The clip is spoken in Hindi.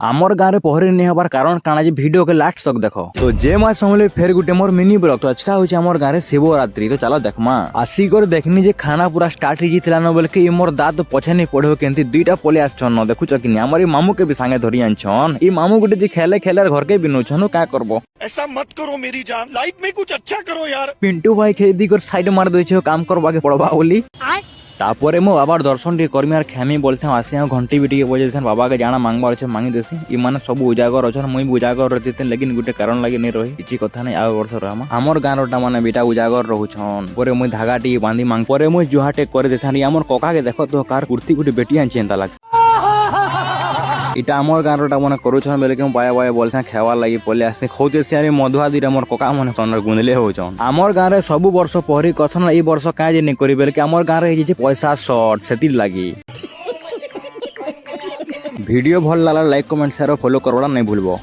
आमर गाँव में पहरी नहीं हबार कारण काना जे वीडियो के लास्ट तक देखो। तो जे मास समले फेर गुटे मोर मिनी ब्लॉग। तो अच्छा होचे आमर गाँव में शिवरात्रि। तो चलो देखमा आसिकर देखनी जे खाना पूरा स्टार्ट ही जितला न बोलके ई मोर दाद पछे नहीं पड़ो केंती दुईटा पले आछन न देखुच कि हमर मामू के भी संगे धरि आछन। ई मामू गुटे जे खेले खेले घर के बिनु छन का करबो। ऐसा मत करो मेरी जान, लाइफ में कुछ अच्छा करो यार। पिंटू भाई खेदी कर साइड मार दे छे काम करबा के पड़बा बोली। तापरे मो बाबार दर्शन टी करमी आर खेमी बोलसे आसी घंटी भी टी बजेसन बाबा के जाना मांगबार छे मांगी देसी। ई माने सब उजागर अछन मुई भी उजागर रहते लेकिन गुटे कारण लागि नै रही किछि कथा नै। आ वर्ष रामा हमर गानटा माने बेटा उजागर रहउछन। परे मुई धागा टी बांधी मांग परे मुई जुहाटे कर देसानी। हमर कोका के देखो तो कार कुर्ती गुटे बेटिया चिंता लाग इटा आमर गाँवटा मन करुछन बेले के बाया बाया बोलसे खेवार लागि पले आसे खोते सियारी मधुआ दिरे मोर कोका मन तनर गुंदले होचन। आमर गाँव रे सब वर्ष पहरी कसन ई वर्ष काहे जे नै करी बेले के आमर गाँव रे जे पैसा शॉर्ट सेतिर लागि। वीडियो भल लागला लाइक कमेंट शेयर फॉलो करवाला नै भूलबो।